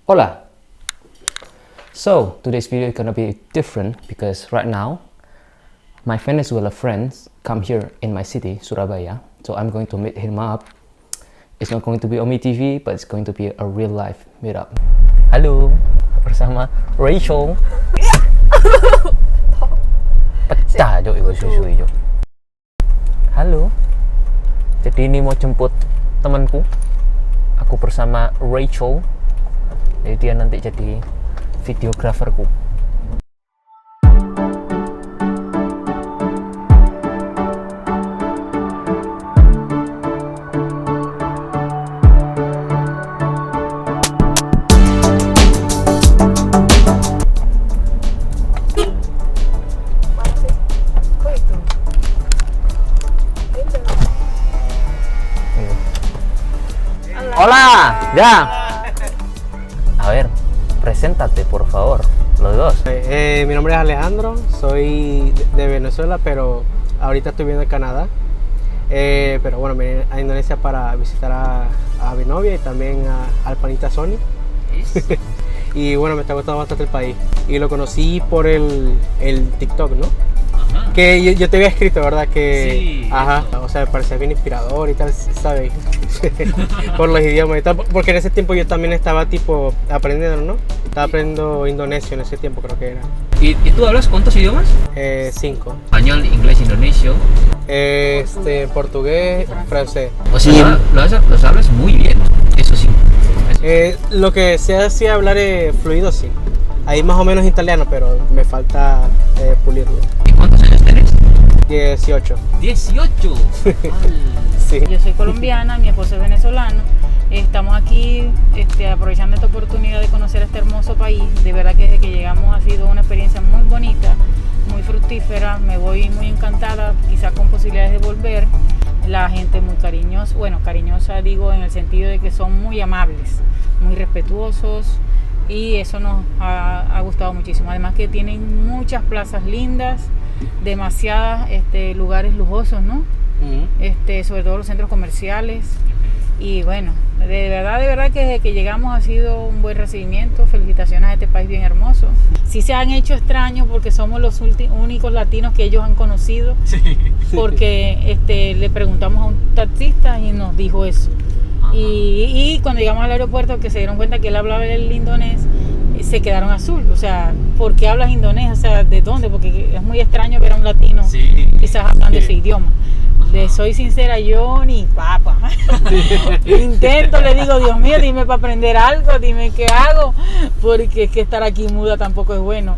Hola! So, today's video is gonna be different because right now, my Venezuela friends come here in my city, Surabaya. So I'm going to meet him up. It's not going to be on TV, but it's going to be a real life meetup. Halo, bersama Rachel. Pecah Jok, itu susu Jok. Halo. Jadi ini mau jemput temanku. Aku bersama Rachel. Jadi dia nanti jadi videograferku. Hola, ya. A ver, preséntate por favor, los dos. Mi nombre es Alejandro, soy de Venezuela, pero ahorita estoy viviendo en Canadá. Pero bueno, me vine a Indonesia para visitar a mi novia y también al panita Sony. Y bueno, me está gustando bastante el país. Y lo conocí por el TikTok, ¿no? Ajá. Que yo te había escrito, ¿verdad? Que, sí. Ajá, o sea, me parecía bien inspirador y tal, ¿sabes? Por los idiomas y tal, porque en ese tiempo yo también estaba tipo aprendiendo, ¿no? Estaba aprendiendo indonesio en ese tiempo, creo que era. ¿Y tú hablas cuántos idiomas? 5. Español, inglés, indonesio. Portugués, francés. O sea, los hablas muy bien, eso sí. Lo que se hacía hablar fluido, sí. Ahí más o menos italiano, pero me falta pulirlo. ¿Y cuántos años tenés? 18. ¿18? Sí. Yo soy colombiana, mi esposo es venezolano. Estamos aquí aprovechando esta oportunidad de conocer este hermoso país. De verdad que desde que llegamos ha sido una experiencia muy bonita, muy fructífera. Me voy muy encantada, quizás con posibilidades de volver. La gente muy cariñosa, bueno, cariñosa digo en el sentido de que son muy amables, muy respetuosos. Y eso nos ha gustado muchísimo. Además que tienen muchas plazas lindas, demasiados lugares lujosos, ¿no? Uh-huh. Sobre todo los centros comerciales. Y bueno, de verdad que desde que llegamos ha sido un buen recibimiento. Felicitaciones a este país bien hermoso. Sí se han hecho extraños porque somos los únicos latinos que ellos han conocido. Sí. Porque le preguntamos a un taxista y nos dijo eso. Y cuando llegamos al aeropuerto, que se dieron cuenta que él hablaba el indonés, se quedaron azul. O sea, ¿por qué hablas indonés? O sea, ¿de dónde? Porque es muy extraño ver a un latino quizás hablando ese idioma. Le soy sincera, yo ni papa. Intento, le digo, Dios mío, dime para aprender algo, dime qué hago, porque es que estar aquí muda tampoco es bueno.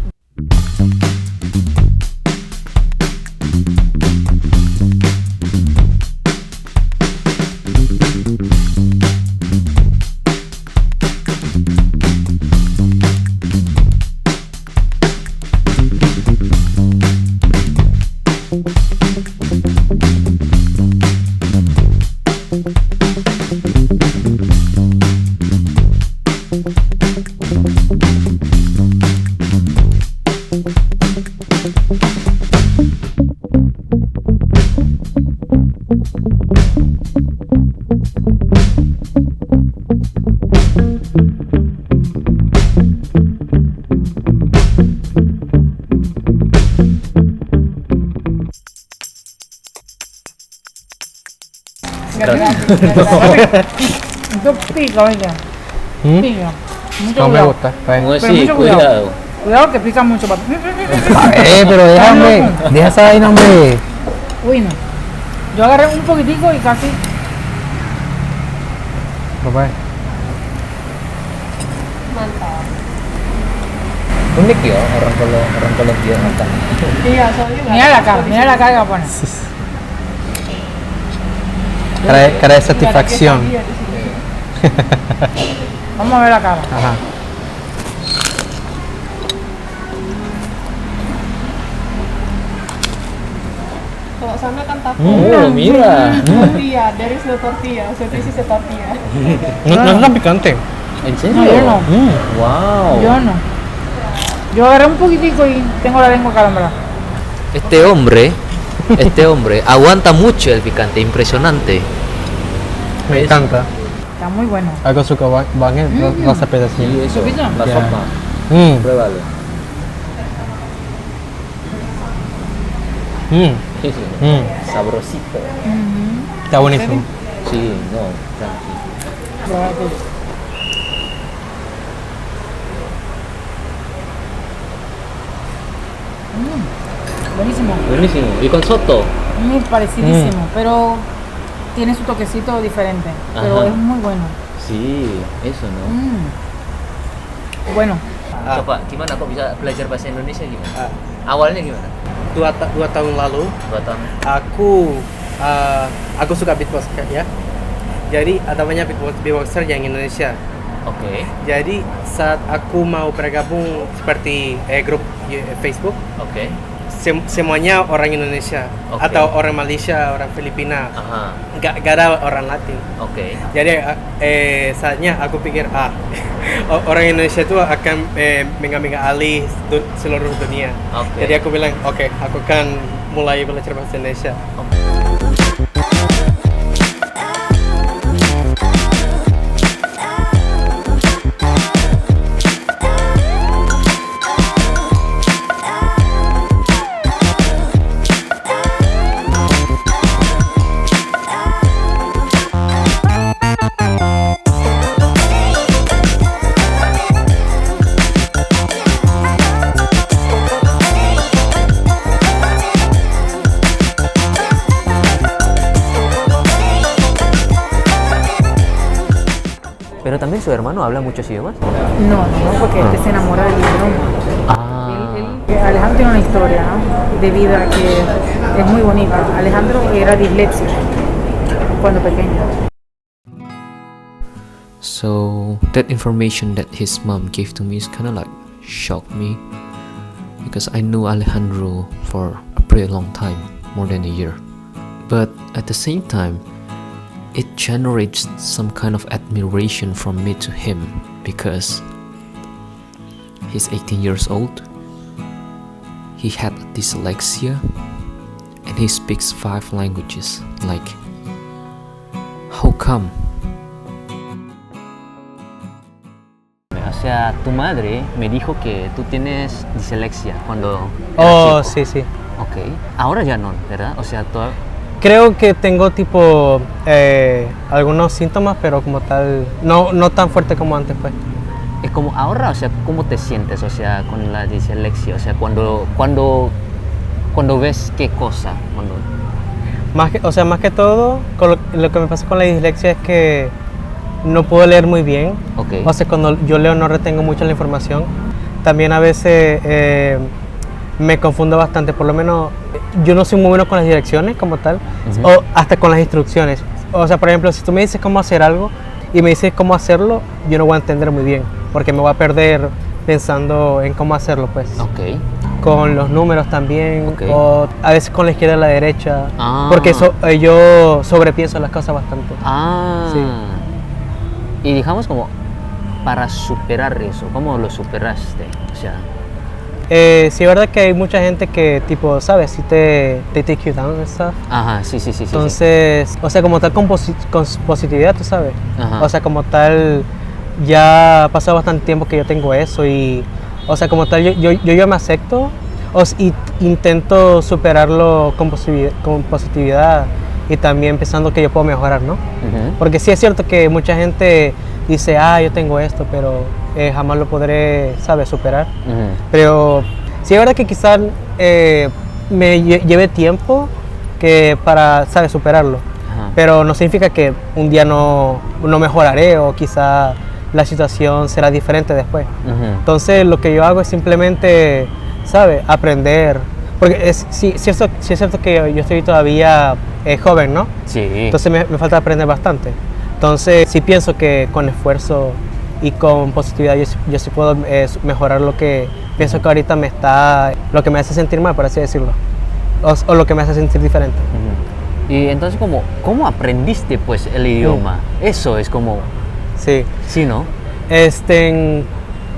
Esto pica, oiga. Pica. No me gusta. Pues Pero sí, mucho cuidado. Cuidado que pica mucho, papi. Pero déjame, deja esa vaina, hombre. Uy, no. Yo agarré un poquitico y casi. Papá. ¿Dónde quedó? Arrancó los pies. Mira la cara que pone. Cara de satisfacción. Vamos a ver la cara. Ajá. Kalau sana kan tahu. Mira. Tortilla, there is no tortilla, so this is a tortilla. No es tan picante. ¿En serio? No, yo no. Wow. Yo no. Yo agarré un poquitico y tengo la lengua calambrada. Este hombre aguanta mucho el picante, impresionante. Me encanta. Está muy bueno. Aku suka banget rasa pedasnya. Sí, eso, ¿Lo la Ya. sopa. Pruébalo. Sí, sí. Sabrosito. Está buenísimo. Sí, no, tranqui. Buenísimo. Buenísimo. ¿Y con soto? Muy parecidísimo, pero tiene su toquecito diferente. Pero Ajá. es muy bueno. Sí, eso, ¿no? Bueno, Coba, gimana kok bisa belajar bahasa Indonesia gimana? Ah. Awalnya gimana? 2 tahun lalu 2 tahun. aku suka beatbox ya. Jadi ada banyak beatboxer yang Indonesia. Oke. Jadi saat aku mau bergabung seperti grup Facebook, Oke. semuanya orang Indonesia Oke. atau orang Malaysia, orang Filipina, Aha. gak ada orang Latin. Oke. Jadi saatnya aku pikir orang Indonesia itu akan mengambil alih seluruh dunia. Oke. Jadi aku bilang oke, aku akan mulai belajar bahasa Indonesia. Pero también su hermano habla muchos idiomas. no, porque este se enamora del idioma. Alejandro tiene una historia, ¿no? De vida que es muy bonita. Alejandro era disléxico cuando pequeño. So that information that his mom gave to me is kind of like shocked me, because I knew Alejandro for a pretty long time, more than a year. But at the same time, it generates some kind of admiration from me to him, because he's 18 years old, he had dyslexia, and he speaks 5 languages. Like, how come? O sea, tu madre me dijo que tú tienes dislexia cuando eras chico. Sí. Ok. Ahora ya no, ¿verdad? O sea, Creo que tengo tipo algunos síntomas, pero como tal, no tan fuerte como antes, pues. es como ahora, o sea, ¿cómo te sientes? O sea, con la dislexia, o sea, cuando ves qué cosa, Más que todo, lo que me pasa con la dislexia es que no puedo leer muy bien. Ok. O sea, cuando yo leo no retengo mucho la información. También a veces me confundo bastante, por lo menos yo no soy muy bueno con las direcciones como tal, o hasta con las instrucciones. O sea, por ejemplo, si tú me dices cómo hacer algo y me dices cómo hacerlo, yo no voy a entender muy bien, porque me voy a perder pensando en cómo hacerlo, pues. Ok. Con los números también, Ok. o a veces con la izquierda y la derecha, Ah. porque yo sobrepienso las cosas bastante. Ah. Sí. Y digamos como, para superar eso, ¿cómo lo superaste? O sea, Sí, es verdad que hay mucha gente que, tipo, ¿sabes? Si te take you down and stuff. ajá, sí. Entonces, o sea, como tal con positividad, tú sabes. Ajá. O sea, como tal, ya ha pasado bastante tiempo que yo tengo eso y, o sea, como tal, yo me acepto y intento superarlo con positividad y también pensando que yo puedo mejorar, ¿no? Ujú. Porque sí es cierto que mucha gente dice, yo tengo esto, pero jamás lo podré, ¿sabes? Superar. Ujú. Pero sí es verdad que quizás me lleve tiempo para, ¿sabes? Superarlo. Ajá. Pero no significa que un día no mejoraré o quizá la situación será diferente después. Ujú. Entonces lo que yo hago es simplemente, ¿sabes? Aprender. Porque sí es cierto que yo estoy todavía joven, ¿no? Sí. Entonces me falta aprender bastante. Entonces sí pienso que con esfuerzo y con positividad yo sí puedo mejorar lo que pienso que ahorita lo que me hace sentir mal, por así decirlo. O lo que me hace sentir diferente. Ujú. Y entonces, ¿cómo aprendiste pues el idioma? Eso es como, Sí. sí, ¿no?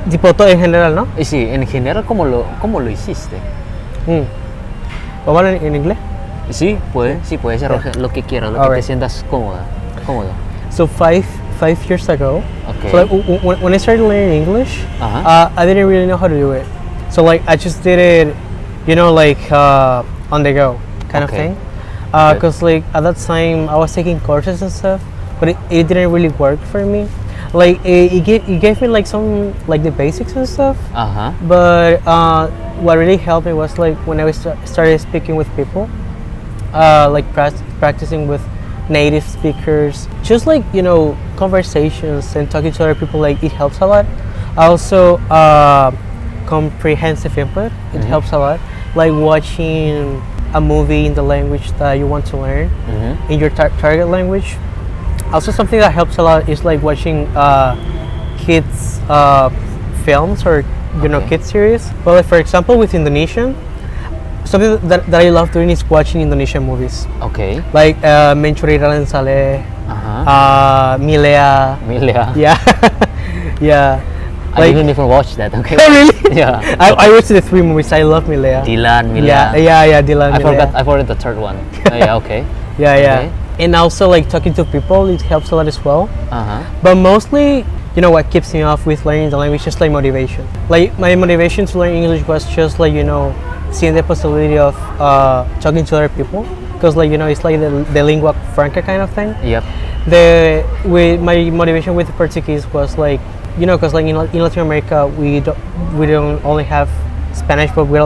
Tipo todo en general, ¿no? Y sí, en general, ¿cómo lo hiciste? ¿Vamos a hablar en inglés? Sí, puede ser lo que quieras, lo que te Alright. sientas cómodo. So five 5 years ago. Okay. So like when I started learning English, I didn't really know how to do it. So like I just did it, like on the go kind of Okay. thing. Because like at that time I was taking courses and stuff, but it didn't really work for me. Like it gave me like some like the basics and stuff. But what really helped me was like when I started speaking with people, like practicing with native speakers, just like conversations and talking to other people. Like it helps a lot. Also, comprehensive input. It helps a lot. Like watching a movie in the language that you want to learn in your target language. Also, something that helps a lot is like watching kids films or kids series. Well, like for example, with Indonesian, something that I love doing is watching Indonesian movies. Okay. Like Mencuri Raden Saleh, Milea. Milea. Yeah, yeah. I didn't even watch that. Okay. Oh really? Yeah. I watched the 3 movies. I love Milea. Dylan, Milea. Yeah, Dylan. I Milea. forgot the third one. Oh, yeah. Okay. Yeah. Okay. And also like talking to people, it helps a lot as well. But mostly, what keeps me off with learning the language is like motivation. Like my motivation to learn English was just like seeing the possibility of talking to other people, because like it's like the lingua franca kind of thing. Yep. With my motivation with Portuguese was like because like in Latin America we don't only have Spanish, but we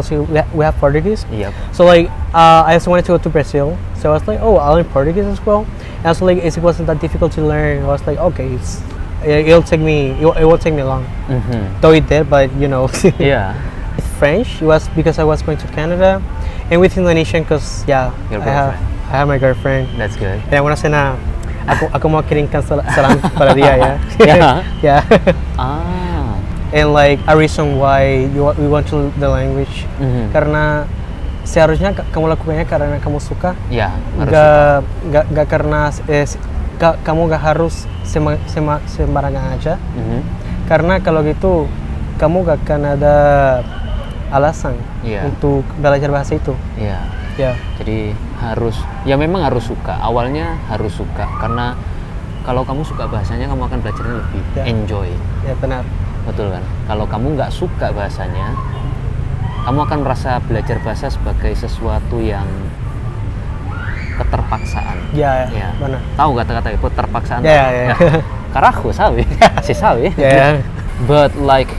have Portuguese. Yep. So like I also wanted to go to Brazil, so I was like, oh, I'll learn Portuguese as well. And also like it wasn't that difficult to learn. I was like, okay, it won't take me long. Though it did, but Yeah. With French, it was because I was going to Canada, and with Indonesian, because Your I have my girlfriend. That's good. And una cena, aku mau kirimkan salam para dia ya. Yeah. Yeah. Ah. And like a reason why we want to learn the language, karena seharusnya kamu lakukannya karena kamu suka. Ya. Harus Gak karena kamu gak harus sembarangan aja. Karena kalau gitu kamu gak akan ada alasan untuk belajar bahasa itu. Iya. Ya. Jadi memang harus suka. Awalnya harus suka, karena kalau kamu suka bahasanya kamu akan belajarnya lebih enjoy. Ya benar. Betul kan? Kalau kamu nggak suka bahasanya, kamu akan merasa belajar bahasa sebagai sesuatu yang keterpaksaan. Ya. Benar. Tahu kata-kata itu keterpaksaan? Ya. Karaku sabi, si sabi. Yeah. But like,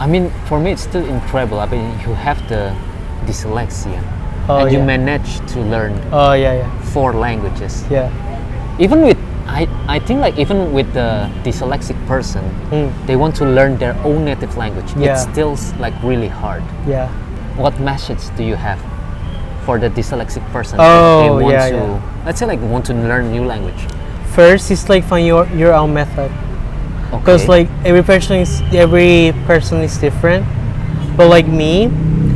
I mean, for me it's still incredible. I mean, you have the dyslexia, and you manage to learn 4 languages. Yeah. Even with, I think like even with the dyslexic person, they want to learn their own native language. It's still like really hard. Yeah. What message do you have for the dyslexic person? Oh, if they want yeah, to, let's say like want to learn new language. First, it's like find your own method, because like every person is different. But like me,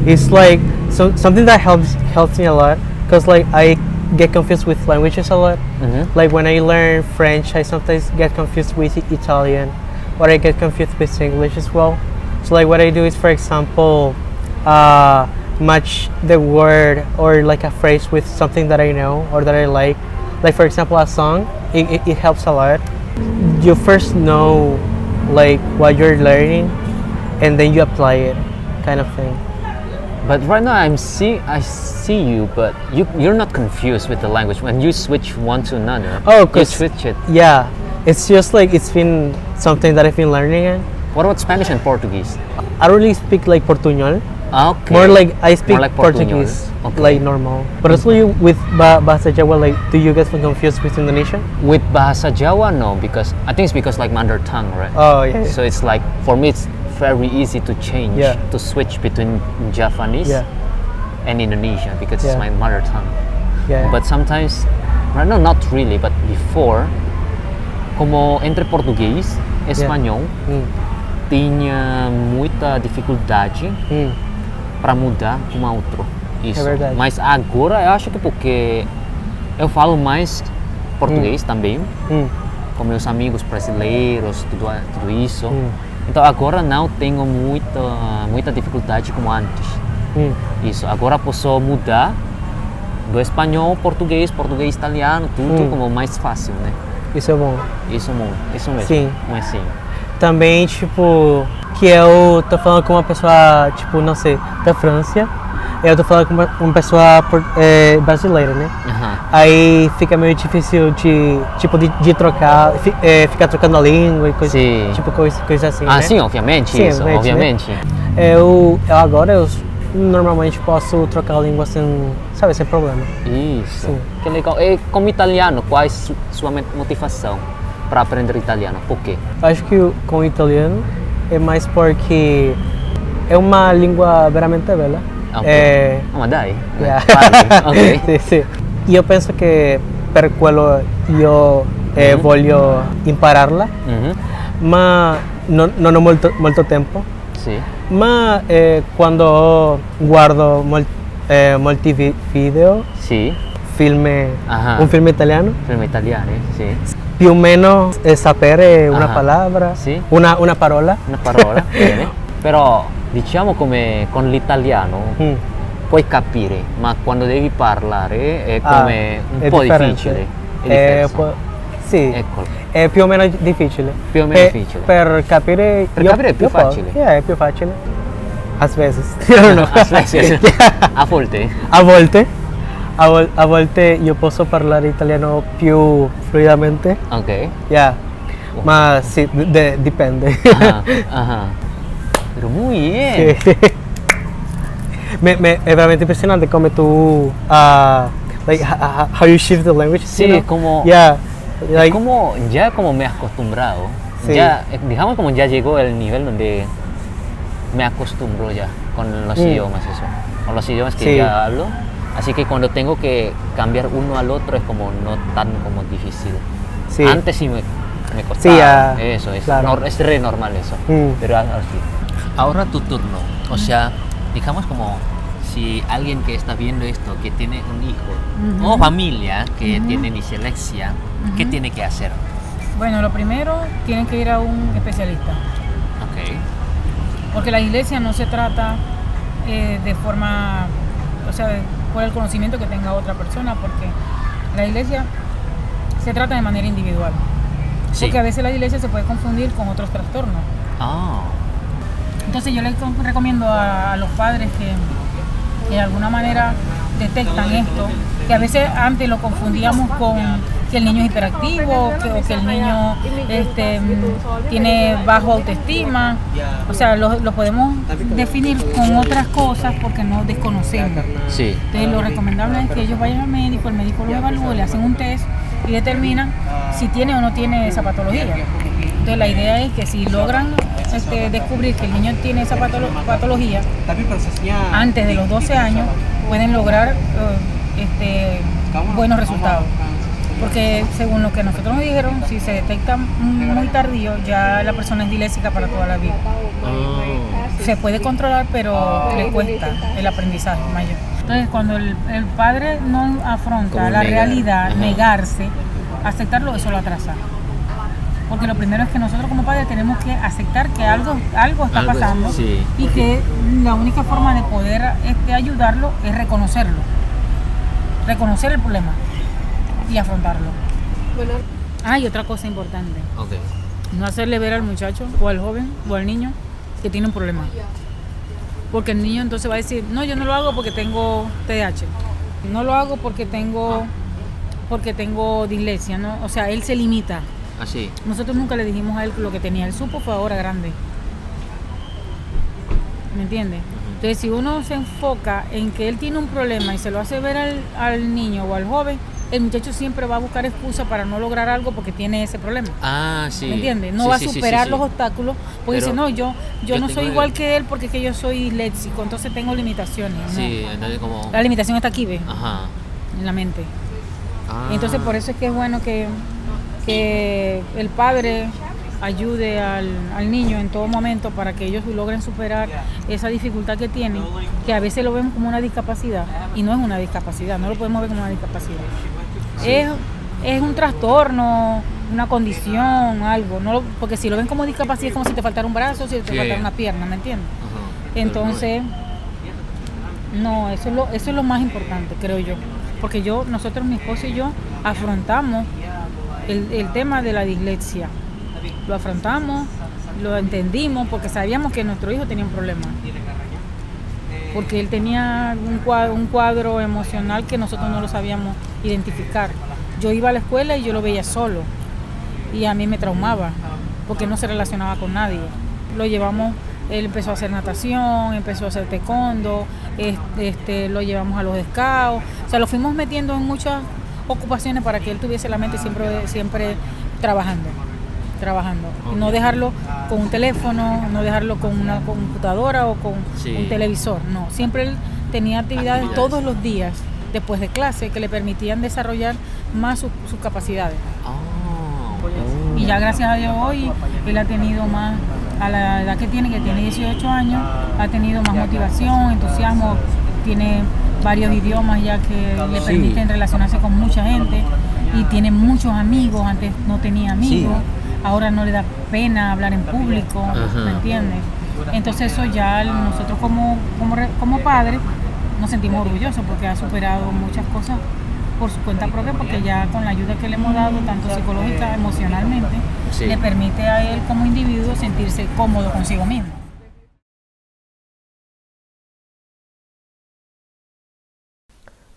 it's like something that helps me a lot, because like I get confused with languages a lot. Like when I learn French, I sometimes get confused with Italian, or I get confused with English as well. So like what I do is, for example, match the word or like a phrase with something that I know or that I like. Like for example, a song, it helps a lot. You first know like what you're learning, and then you apply it, kind of thing. But right now I see you, but you're not confused with the language when you switch one to another. Oh, you switch it. Yeah, it's just like it's been something that I've been learning in. What about Spanish and Portuguese? I don't really speak like Portuñol. Okay. More like I speak like Portuguese, okay. like normal. But also with Bahasa Jawa, like, do you get confused with Indonesian? With Bahasa Jawa, no, because I think it's because like mother tongue, right? Oh yeah. So it's like, for me, it's very easy to change, to switch between Javanese and Indonesian, because it's my mother tongue. Yeah. But sometimes, right now, not really, but before, como entre português e espanhol, tinha muita dificuldade para mudar uma outra. Isso. É verdade. Mas agora eu acho que porque eu falo mais português também, com meus amigos brasileiros, tudo isso. Então agora não tenho muita dificuldade como antes. Isso. Agora posso mudar do espanhol, português, italiano, tudo como mais fácil, né? Isso é bom. Isso mesmo. Sim. Mas sim. Também, tipo, que eu tô falando com uma pessoa, tipo, não sei, da França. Eu tô falando com uma pessoa brasileira, né? Aham. Aí fica meio difícil de trocar, ficar trocando a língua e coisa, Sim. tipo, coisa assim, Ah, né? sim, obviamente, Sim, isso, obviamente, obviamente. Eu normalmente posso trocar a língua sem problema. Isso. Sim. Que legal. E como italiano, qual é sua motivação para aprender italiano? Por quê? Acho que com o italiano é mais porque é uma língua veramente bela. Ok. Ah, ma dai. Yeah. Parli, ok. Sì, sì. Io penso che per quello io voglio impararla, Mhm. ma non ho molto tempo. Sì. Ma quando guardo molti video, Sì. film, Ah. un film italiano, Film italiani, sì. più o meno sapere una Ah. parola, Sì. una parola. Una parola, bene. Però diciamo come con l'italiano Mm. puoi capire, ma quando devi parlare è Ah, come un è po' differente. difficile. È diverso. Sì, Eccolo. è più o meno difficile. Più o meno difficile. Per capire, capire è più facile. È più facile. Às vezes. Io no. A volte? A volte io posso parlare italiano più fluidamente. Ok. Yeah. Ma sì, dipende. Ajá, ajá. Pero muy bien. Sì. È veramente impressionante come tu like how you shift the language. Sí, you know? como- Yeah. Like, Como ya como me he acostumbrado, Sí. ya digamos como ya llegó el nivel donde me acostumbro ya con los idiomas eso, con los idiomas que Sí. ya hablo, así que cuando tengo que cambiar uno al otro es como no tan como difícil. Sí. Antes sí me costaba, Sí, ya, eso es, claro. es re normal eso, Mm. pero ahora sí. Ahora tu turno, o sea, digamos como si alguien que está viendo esto, que tiene un hijo o familia que tiene dislexia, ¿qué tiene que hacer? Bueno, lo primero, tienen que ir a un especialista. Ok. Porque la iglesia no se trata de forma, o sea, por el conocimiento que tenga otra persona, porque la iglesia se trata de manera individual. Sí. Porque a veces la iglesia se puede confundir con otros trastornos. Ah, Entonces yo les recomiendo a los padres que de alguna manera detectan esto, que a veces antes lo confundíamos con que el niño es hiperactivo, o que el niño tiene bajo autoestima, o sea, lo podemos definir con otras cosas porque no desconocemos. sí. Entonces lo recomendable es que ellos vayan al médico, el médico los evalúa, le hacen un test y determinan si tiene o no tiene esa patología. Entonces la idea es que si logran descubrir que el niño tiene esa patología antes de los 12 años, pueden lograr buenos resultados. Porque según lo que nosotros nos dijeron, si se detecta muy tardío, ya la persona es disléxica para toda la vida. Se puede controlar, pero le cuesta el aprendizaje mayor. Entonces, cuando el padre no afronta Como la negar. realidad, Ajá. negarse, aceptarlo, eso lo atrasa. Porque lo primero es que nosotros como padres tenemos que aceptar que algo está Algo es- pasando sí. y que la única forma de poder ayudarlo es reconocerlo. Reconocer el problema y afrontarlo. Bueno, Y otra cosa importante. Ok. No hacerle ver al muchacho o al joven o al niño que tiene un problema. Porque el niño entonces va a decir, no, yo no lo hago porque tengo TDAH. No lo hago porque tengo dislexia, ¿no? O sea, él se limita. Así. Nosotros nunca le dijimos a él lo que tenía. Él supo fue ahora grande. ¿Me entiendes? Entonces, si uno se enfoca en que él tiene un problema y se lo hace ver al niño o al joven, el muchacho siempre va a buscar excusa para no lograr algo porque tiene ese problema. Ah, sí. ¿Me entiendes? No Sí, va a sí, sí, superar sí, los sí. obstáculos porque Pero dice, no, yo no tengo soy igual que él porque es que yo soy disléxico, entonces tengo limitaciones. No. Sí, entonces como... La limitación está aquí, ¿ves? Ajá. En la mente. Ah. Entonces por eso es que es bueno que el padre ayude al niño en todo momento para que ellos logren superar esa dificultad que tienen, que a veces lo vemos como una discapacidad y no es una discapacidad, no lo podemos ver como una discapacidad. Es un trastorno, una condición, algo, porque si lo ven como discapacidad es como si te faltara un brazo, si te Sí. faltara una pierna, ¿me entiendes? Ajá. Entonces, no, eso es lo más importante, creo yo. Porque nosotros, mi esposo y yo, afrontamos el tema de la dislexia. Lo afrontamos, lo entendimos porque sabíamos que nuestro hijo tenía un problema. Porque él tenía un cuadro emocional que nosotros no lo sabíamos identificar. Yo iba a la escuela y yo lo veía solo y a mí me traumaba porque no se relacionaba con nadie. Lo llevamos, él empezó a hacer natación, empezó a hacer taekwondo, lo llevamos a los scouts, o sea, lo fuimos metiendo en muchas ocupaciones para que él tuviese la mente siempre trabajando. Y no dejarlo con un teléfono, no dejarlo con una computadora o con un televisor, no. Siempre él tenía actividades todos los días después de clase que le permitían desarrollar más sus capacidades. Y ya gracias a Dios hoy él ha tenido más, a la edad que tiene 18 años, ha tenido más motivación, entusiasmo, tiene varios idiomas ya que le permiten relacionarse con mucha gente y tiene muchos amigos, antes no tenía amigos. Ahora no le da pena hablar en público, ¿me entiendes? Entonces eso ya nosotros como padres nos sentimos orgullosos porque ha superado muchas cosas por su cuenta propia, porque ya con la ayuda que le hemos dado, tanto psicológica, emocionalmente, le permite a él como individuo sentirse cómodo consigo mismo.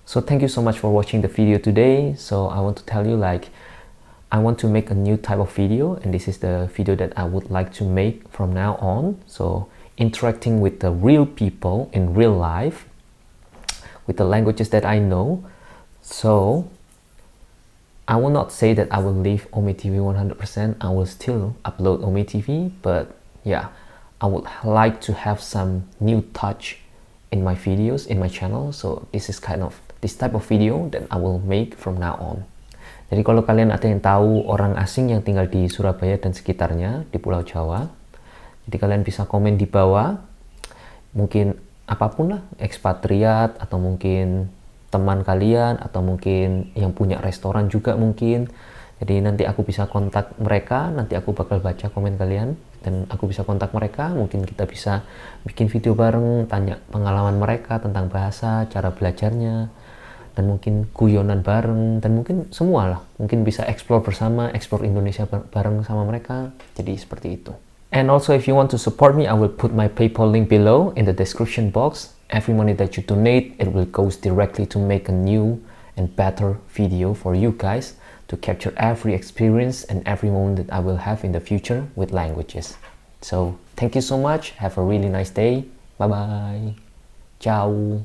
So thank you so much for watching the video today. So I want to tell you, like, I want to make a new type of video, and this is the video that I would like to make from now on. So interacting with the real people in real life with the languages that I know. So I will not say that I will leave OmiTV 100%. I will still upload OmiTV, but yeah, I would like to have some new touch in my videos, in my channel. So this is kind of this type of video that I will make from now on. Jadi kalau kalian ada yang tahu orang asing yang tinggal di Surabaya dan sekitarnya di Pulau Jawa, jadi kalian bisa komen di bawah, mungkin apapun lah, ekspatriat atau mungkin teman kalian atau mungkin yang punya restoran juga mungkin. Jadi nanti aku bisa kontak mereka, nanti aku bakal baca komen kalian dan aku bisa kontak mereka, mungkin kita bisa bikin video bareng, tanya pengalaman mereka tentang bahasa, cara belajarnya, dan mungkin guyonan bareng, dan mungkin semua lah, mungkin bisa explore bersama, explore Indonesia bareng sama mereka, jadi seperti itu. And also if you want to support me, I will put my PayPal link below in the description box. Every money that you donate, it will goes directly to make a new and better video for you guys, to capture every experience and every moment that I will have in the future with languages. So thank you so much, have a really nice day, bye bye, ciao.